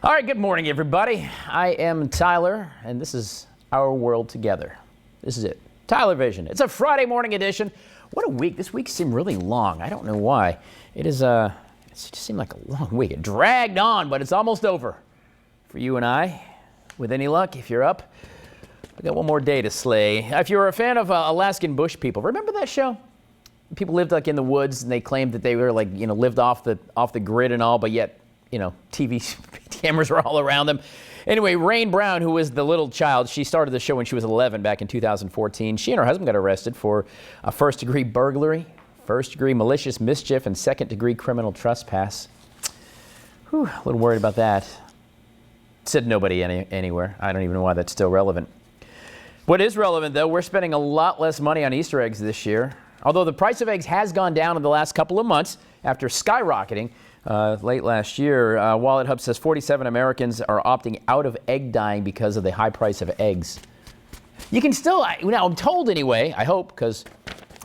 All right, good morning, everybody. I am Tyler, and this is Our World Together. This is it, TylerVision. It's a Friday morning edition. What a week. This week seemed really long. I don't know why. It just seemed like a long week. It dragged on, but it's almost over for you and I. With any luck, if you're up, we got one more day to slay. If you're a fan of Alaskan bush people, remember that show? People lived like in the woods, and they claimed that they were like, lived off the grid and all, but yet, TV cameras were all around them. Anyway, Rain Brown, who was the little child, she started the show when she was 11 back in 2014. She and her husband got arrested for a first-degree burglary, first-degree malicious mischief, and second-degree criminal trespass. Whew, a little worried about that. Said nobody anywhere. I don't even know why that's still relevant. What is relevant, though, we're spending a lot less money on Easter eggs this year. Although the price of eggs has gone down in the last couple of months after skyrocketing late last year. Wallet Hub says 47 Americans are opting out of egg dyeing because of the high price of eggs. You can still, now I'm told anyway, I hope, because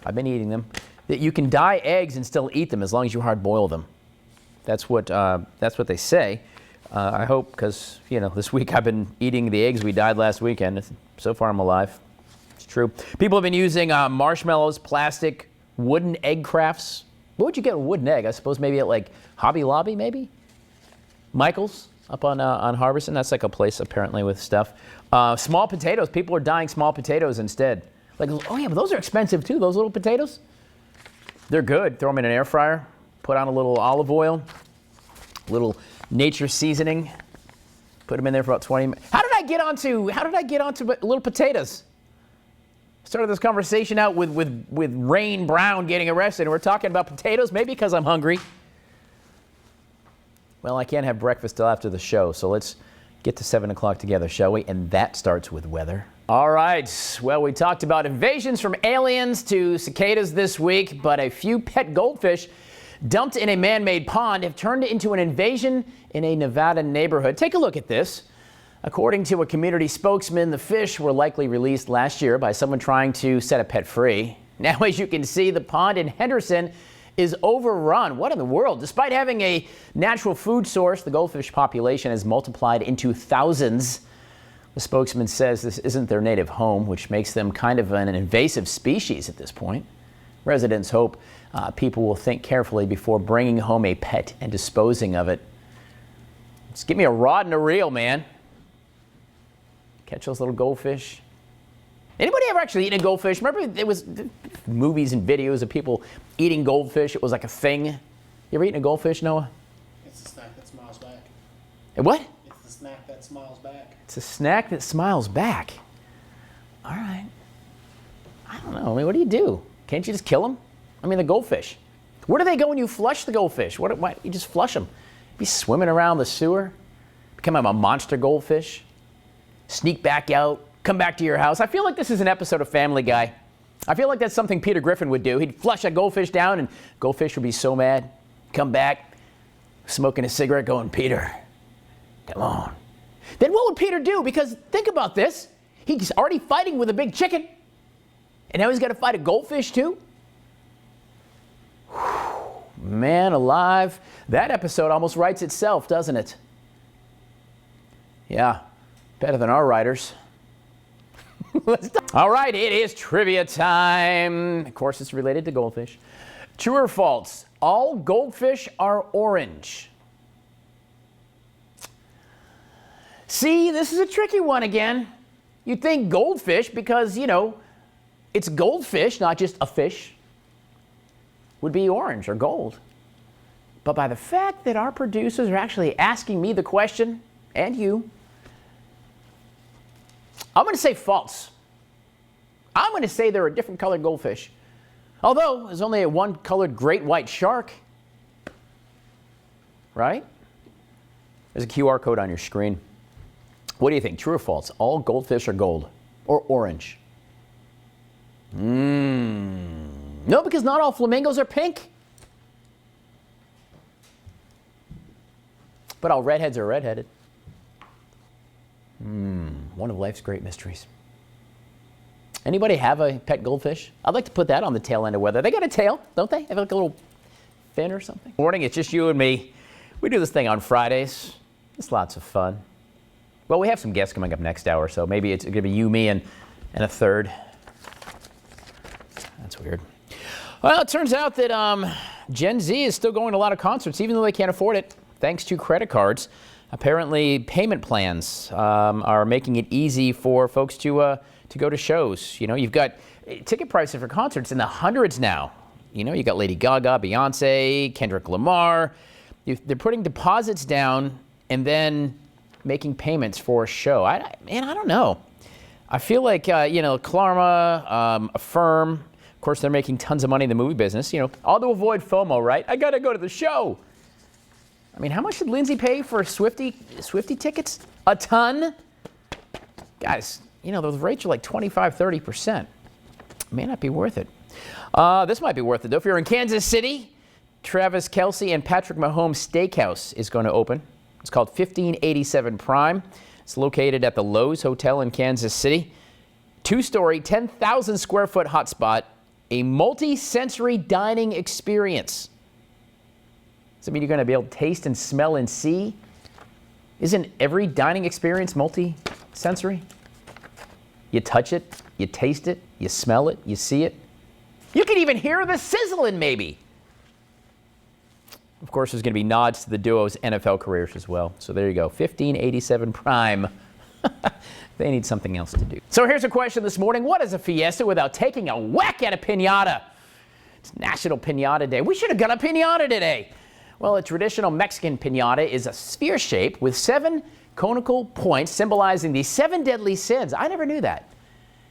I've been eating them, that you can dye eggs and still eat them as long as you hard boil them. That's what they say. I hope, because, this week I've been eating the eggs we dyed last weekend. So far I'm alive. It's true. People have been using marshmallows, plastic, wooden egg crafts. What would you get a wooden egg? I suppose maybe at like Hobby Lobby, maybe? Michael's up on Harbison. That's like a place apparently with stuff. Small potatoes. People are dyeing small potatoes instead. Like, oh yeah, but those are expensive too, those little potatoes. They're good. Throw them in an air fryer. Put on a little olive oil. A little nature seasoning. Put them in there for about 20 minutes. How did I get onto little potatoes? Started this conversation out with Rain Brown getting arrested, and we're talking about potatoes, maybe because I'm hungry. Well, I can't have breakfast till after the show, so let's get to 7 o'clock together, shall we? And that starts with weather. All right, well, we talked about invasions from aliens to cicadas this week, but a few pet goldfish dumped in a man-made pond have turned into an invasion in a Nevada neighborhood. Take a look at this. According to a community spokesman, the fish were likely released last year by someone trying to set a pet free. Now, as you can see, the pond in Henderson is overrun. What in the world? Despite having a natural food source, the goldfish population has multiplied into thousands. The spokesman says this isn't their native home, which makes them kind of an invasive species at this point. Residents hope people will think carefully before bringing home a pet and disposing of it. Just give me a rod and a reel, man. Catch those little goldfish. Anybody ever actually eaten a goldfish? Remember there was movies and videos of people eating goldfish. It was like a thing. You ever eaten a goldfish, Noah? It's a snack that smiles back. A what? It's the snack that smiles back. It's a snack that smiles back. All right. I don't know. I mean, what do? Can't you just kill them? I mean, the goldfish. Where do they go when you flush the goldfish? Why you just flush them? Be swimming around the sewer? Become a monster goldfish? Sneak back out, come back to your house. I feel like this is an episode of Family Guy. I feel like that's something Peter Griffin would do. He'd flush a goldfish down, and goldfish would be so mad. Come back, smoking a cigarette, going, Peter, come on. Then what would Peter do? Because think about this. He's already fighting with a big chicken, and now he's got to fight a goldfish too? Whew, man alive. That episode almost writes itself, doesn't it? Yeah. Better than our writers. All right, it is trivia time. Of course, it's related to goldfish. True or false? All goldfish are orange. See, this is a tricky one again. You'd think goldfish because, it's goldfish, not just a fish, would be orange or gold. But by the fact that our producers are actually asking me the question, and you, I'm going to say false. I'm going to say they're a different colored goldfish. Although there's only a one-colored great white shark. Right? There's a QR code on your screen. What do you think? True or false? All goldfish are gold or orange? No, because not all flamingos are pink. But all redheads are redheaded. One of life's great mysteries. Anybody have a pet goldfish? I'd like to put that on the tail end of weather. They got a tail, don't they? Have like a little fin or something? Morning, it's just you and me. We do this thing on Fridays. It's lots of fun. Well, we have some guests coming up next hour, so maybe it's going to be you, me, and a third. That's weird. Well, it turns out that Gen Z is still going to a lot of concerts, even though they can't afford it, thanks to credit cards. Apparently, payment plans are making it easy for folks to go to shows. You know, you've got ticket prices for concerts in the hundreds now. You know, you got Lady Gaga, Beyonce, Kendrick Lamar. They're putting deposits down and then making payments for a show. I don't know. I feel like, Klarma, Affirm, of course, they're making tons of money in the movie business. You know, all to avoid FOMO, right? I got to go to the show. I mean, how much did Lindsay pay for Swiftie tickets? A ton? Guys, you know, those rates are like 25, 30%. May not be worth it. This might be worth it, though. If you're in Kansas City, Travis Kelce and Patrick Mahomes Steakhouse is going to open. It's called 1587 Prime. It's located at the Lowe's Hotel in Kansas City. 2-story, 10,000 square foot hotspot, a multi-sensory dining experience. Does it mean you're going to be able to taste and smell and see? Isn't every dining experience multi-sensory? You touch it, you taste it, you smell it, you see it. You can even hear the sizzling, maybe. Of course, there's going to be nods to the duo's NFL careers as well. So there you go, 1587 Prime. They need something else to do. So here's a question this morning. What is a fiesta without taking a whack at a piñata? It's National Piñata Day. We should have got a piñata today. Well, a traditional Mexican piñata is a sphere shape with 7 conical points symbolizing the 7 deadly sins. I never knew that.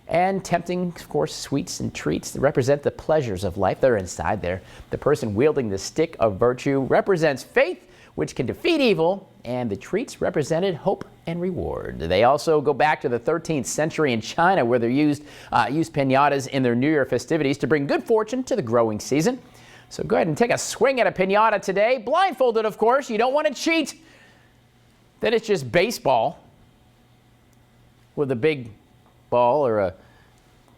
And tempting, of course, sweets and treats that represent the pleasures of life. They're inside there. The person wielding the stick of virtue represents faith, which can defeat evil, and the treats represented hope and reward. They also go back to the 13th century in China, where they used piñatas in their New Year festivities to bring good fortune to the growing season. So go ahead and take a swing at a piñata today. Blindfolded, of course. You don't want to cheat. Then it's just baseball with a big ball or a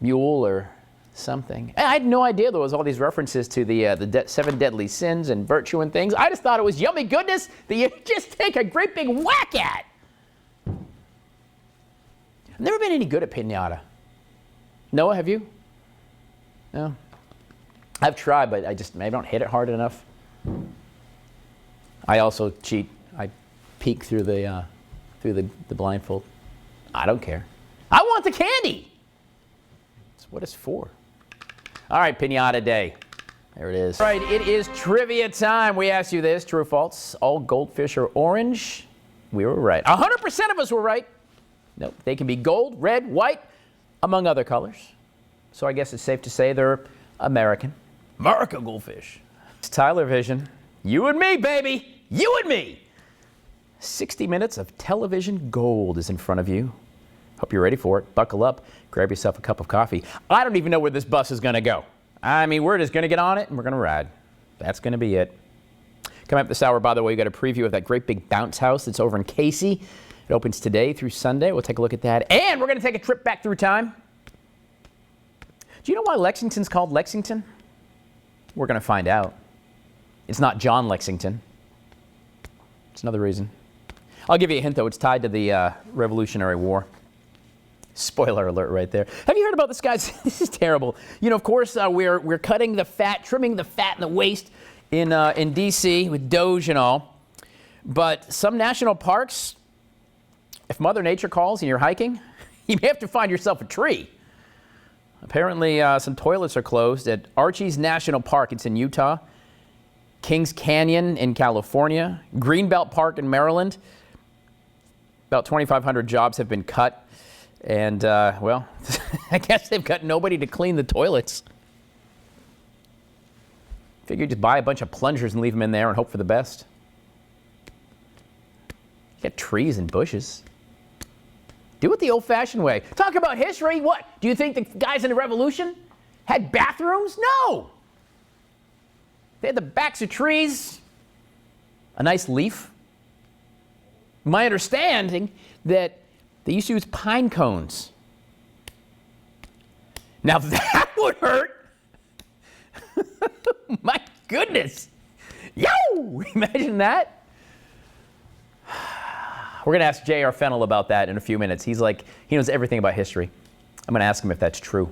mule or something. I had no idea there was all these references to the 7 deadly sins and virtue and things. I just thought it was yummy goodness that you just take a great big whack at. I've never been any good at piñata. Noah, have you? No? I've tried, but maybe I don't hit it hard enough. I also cheat. I peek through the blindfold. I don't care. I want the candy. That's what it's for. All right, piñata day. There it is. All right, it is trivia time. We asked you this, true or false. All goldfish are orange. We were right. 100% of us were right. Nope, they can be gold, red, white, among other colors. So I guess it's safe to say they're American. America goldfish. It's TylerVision. You and me, baby. You and me. 60 minutes of television gold is in front of you. Hope you're ready for it. Buckle up. Grab yourself a cup of coffee. I don't even know where this bus is going to go. I mean, we're just going to get on it and we're going to ride. That's going to be it. Coming up this hour, by the way, we got a preview of that great big bounce house that's over in Casey. It opens today through Sunday. We'll take a look at that. And we're going to take a trip back through time. Do you know why Lexington's called Lexington? We're going to find out. It's not John Lexington. It's another reason. I'll give you a hint, though. It's tied to the Revolutionary War. Spoiler alert right there. Have you heard about this, guys? This is terrible. You know, of course, we're cutting the fat, trimming the fat in the waist in D.C. with Doge and all. But some national parks, if Mother Nature calls and you're hiking, you may have to find yourself a tree. Apparently, some toilets are closed at Arches National Park. It's in Utah. Kings Canyon in California. Greenbelt Park in Maryland. About 2,500 jobs have been cut. And, well, I guess they've got nobody to clean the toilets. Figure you just buy a bunch of plungers and leave them in there and hope for the best. You got trees and bushes. Do it the old-fashioned way. Talk about history. What? Do you think the guys in the Revolution had bathrooms? No. They had the backs of trees, a nice leaf. My understanding that they used to use pine cones. Now that would hurt. My goodness. Yo! Imagine that. We're going to ask J.R. Fennell about that in a few minutes. He knows everything about history. I'm going to ask him if that's true.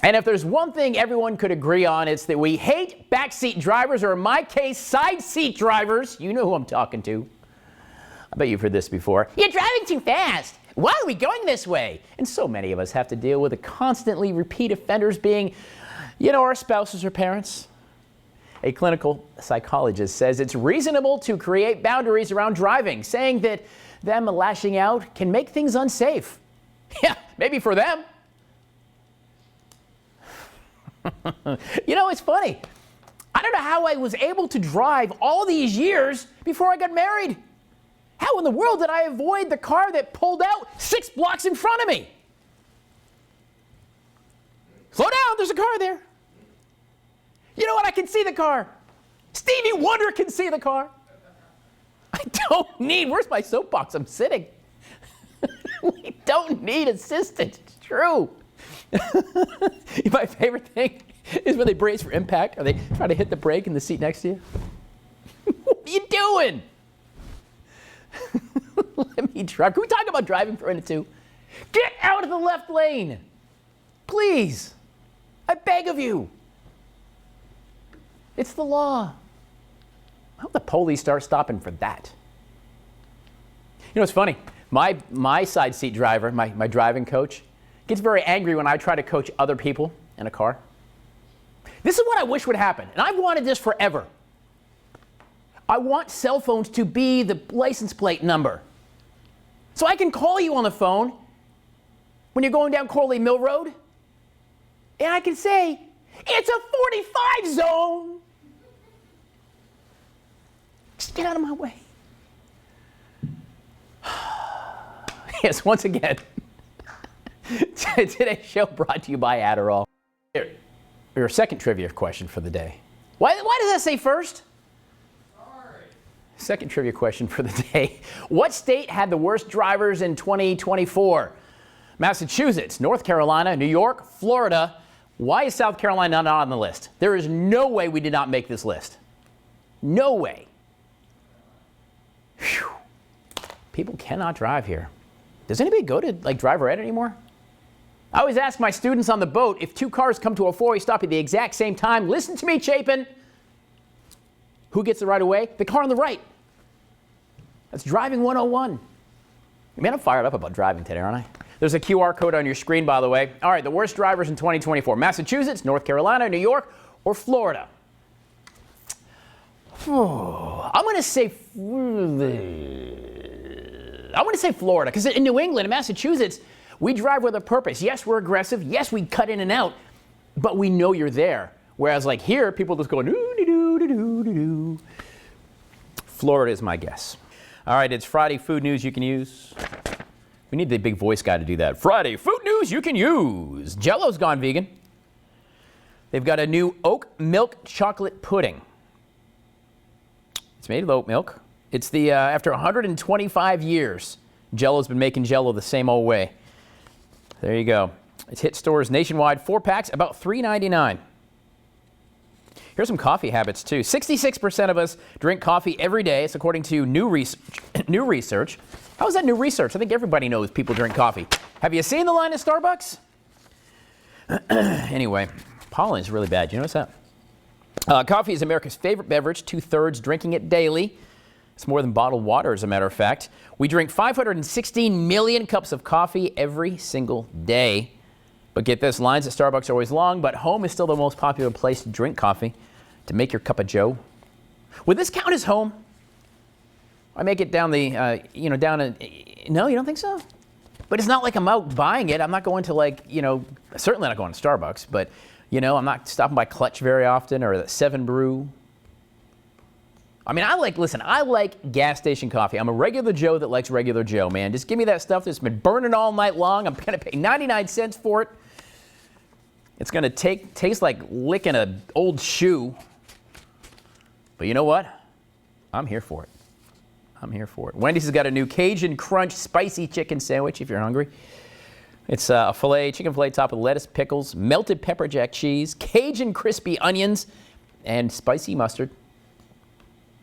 And if there's one thing everyone could agree on, it's that we hate backseat drivers, or in my case, side seat drivers. You know who I'm talking to. I bet you've heard this before. You're driving too fast. Why are we going this way? And so many of us have to deal with the constantly repeat offenders being, our spouses or parents. A clinical psychologist says it's reasonable to create boundaries around driving, saying that them lashing out can make things unsafe. Yeah, maybe for them. It's funny. I don't know how I was able to drive all these years before I got married. How in the world did I avoid the car that pulled out 6 blocks in front of me? Slow down, there's a car there. You know what? I can see the car. Stevie Wonder can see the car. I don't need, where's my soapbox? I'm sitting. We don't need assistance. It's true. My favorite thing is when they brace for impact, or they try to hit the brake in the seat next to you. What are you doing? Let me drive. Can we talk about driving for a minute too? Get out of the left lane. Please. I beg of you. It's the law. I hope the police start stopping for that. It's funny. My side seat driver, my driving coach, gets very angry when I try to coach other people in a car. This is what I wish would happen, and I've wanted this forever. I want cell phones to be the license plate number. So I can call you on the phone when you're going down Corley Mill Road, and I can say, it's a 45 zone. Just get out of my way. Yes, once again, today's show brought to you by Adderall. Here, your second trivia question for the day. Why does that say first? Sorry. Second trivia question for the day. What state had the worst drivers in 2024? Massachusetts, North Carolina, New York, Florida. Why is South Carolina not on the list? There is no way we did not make this list. No way. Whew. People cannot drive here. Does anybody go to drive red anymore? I always ask my students on the boat, if 2 cars come to a 4-way stop at the exact same time, listen to me, Chapin. Who gets the right of way? The car on the right. That's driving 101. Man, I'm fired up about driving today, aren't I? There's a QR code on your screen, by the way. All right, the worst drivers in 2024. Massachusetts, North Carolina, New York, or Florida? I'm going to say Florida, because in New England and Massachusetts, we drive with a purpose. Yes, we're aggressive. Yes, we cut in and out, but we know you're there. Whereas here, people just go, doo-doo-doo-doo-doo-doo. Florida is my guess. All right, it's Friday food news you can use. We need the big voice guy to do that. Friday food news you can use. Jell-O's gone vegan. They've got a new oat milk chocolate pudding. It's made of oat milk. It's after 125 years, Jell-O's been making Jell-O the same old way. There you go. It's hit stores nationwide. 4 packs, about $3.99. Here's some coffee habits, too. 66% of us drink coffee every day. It's according to new research. How is that new research? I think everybody knows people drink coffee. Have you seen the line at Starbucks? Anyway, pollen is really bad. You notice that? Coffee is America's favorite beverage. 2/3 drinking it daily. It's more than bottled water, as a matter of fact. We drink 516 million cups of coffee every single day. But get this, lines at Starbucks are always long, but home is still the most popular place to drink coffee, to make your cup of joe. Would this count as home? I make it down the, no, you don't think so? But it's not like I'm out buying it. I'm not going to certainly not going to Starbucks, but, I'm not stopping by Clutch very often, or the 7 Brew. I mean, I like gas station coffee. I'm a regular Joe that likes regular Joe, man. Just give me that stuff that's been burning all night long. I'm going to pay 99 cents for it. It's going to taste like licking an old shoe. But you know what? I'm here for it. I'm here for it. Wendy's has got a new Cajun Crunch spicy chicken sandwich if you're hungry. It's a chicken filet topped with lettuce, pickles, melted pepper jack cheese, Cajun crispy onions, and spicy mustard.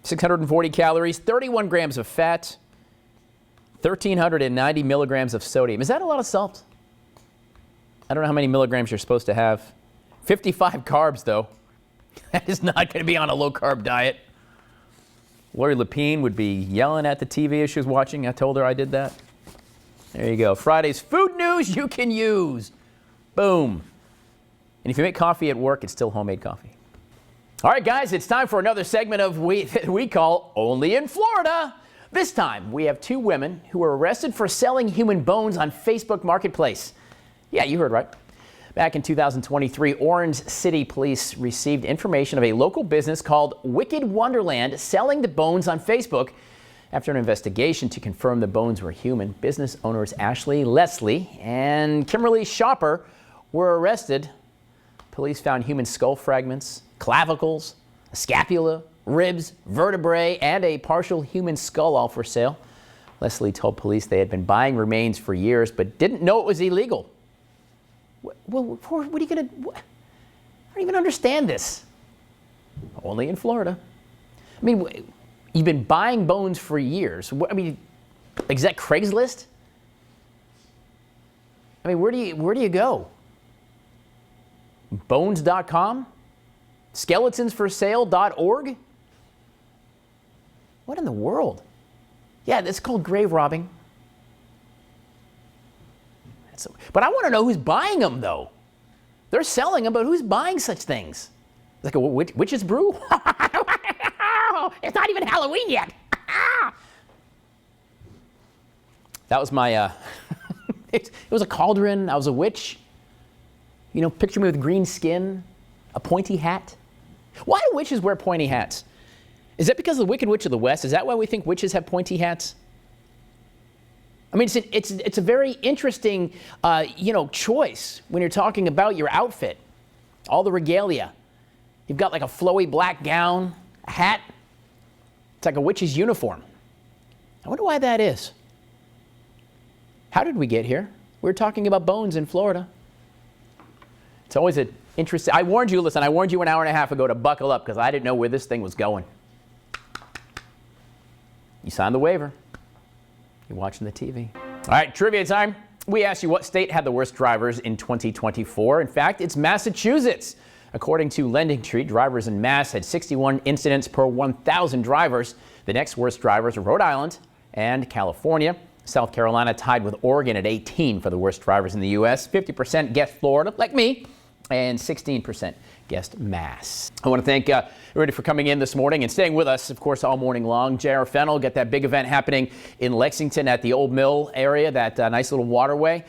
640 calories, 31 grams of fat. 1,390 milligrams of sodium. Is that a lot of salt? I don't know how many milligrams you're supposed to have. 55 carbs, though. That is not going to be on a low-carb diet. Lori Lepine would be yelling at the TV as she was watching. I told her I did that. There you go. Friday's food news you can use. Boom. And if you make coffee at work, it's still homemade coffee. All right, guys, it's time for another segment of we call Only in Florida. This time, we have two women who were arrested for selling human bones on Facebook Marketplace. Yeah, you heard right. Back in 2023, Orange City Police received information of a local business called Wicked Wonderland selling the bones on Facebook. After an investigation to confirm the bones were human, business owners Ashley Leslie and Kimberly Shopper were arrested. Police found human skull fragments, clavicles, a scapula, ribs, vertebrae, and a partial human skull all for sale. Leslie told police they had been buying remains for years but didn't know it was illegal. Well, what are you going to... I don't even understand this. Only in Florida. I mean, you've been buying bones for years. I mean, is that Craigslist? I mean, where do you go? Bones.com? Skeletonsforsale.org? What in the world? Yeah, that's called grave robbing. But I want to know who's buying them, though. They're selling them, but who's buying such things? It's like a witch's brew? It's not even Halloween yet. That was my, it was a cauldron. I was a witch. You know, picture me with green skin, a pointy hat. Why do witches wear pointy hats? Is that because of the Wicked Witch of the West? Is that why we think witches have pointy hats? I mean, it's a very interesting, choice when you're talking about your outfit, all the regalia. You've got like a flowy black gown, a hat. It's like a witch's uniform. I wonder why that is. How did we get here? We're talking about bones in Florida. It's always an interesting. I warned you an hour and a half ago to buckle up because I didn't know where this thing was going. You signed the waiver. You're watching the TV. All right, trivia time. We asked you what state had the worst drivers in 2024. In fact, it's Massachusetts. According to LendingTree, drivers in Mass had 61 incidents per 1,000 drivers. The next worst drivers are Rhode Island and California. South Carolina tied with Oregon at 18 for the worst drivers in the U.S. 50% guessed Florida, like me, and 16% guessed Mass. I want to thank everybody for coming in this morning and staying with us, of course, all morning long. J.R. Fennell, got that big event happening in Lexington at the Old Mill area, that nice little waterway,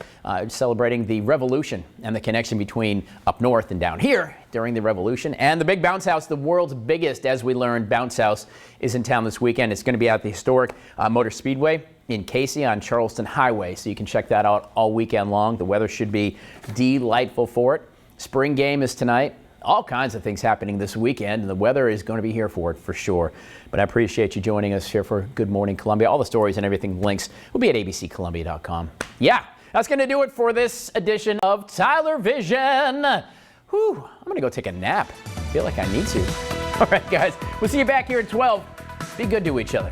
celebrating the Revolution and the connection between up north and down here during the Revolution. And the big bounce house, the world's biggest, as we learned, bounce house, is in town this weekend. It's going to be at the historic Motor Speedway in Casey on Charleston Highway, so you can check that out all weekend long. The weather should be delightful for it. Spring game is tonight. All kinds of things happening this weekend, and the weather is going to be here for it for sure. But I appreciate you joining us here for Good Morning Columbia. All the stories and everything, links will be at abccolumbia.com. Yeah, that's going to do it for this edition of TylerVision. Whew, I'm going to go take a nap. I feel like I need to. All right, guys, we'll see you back here at 12. Be good to each other.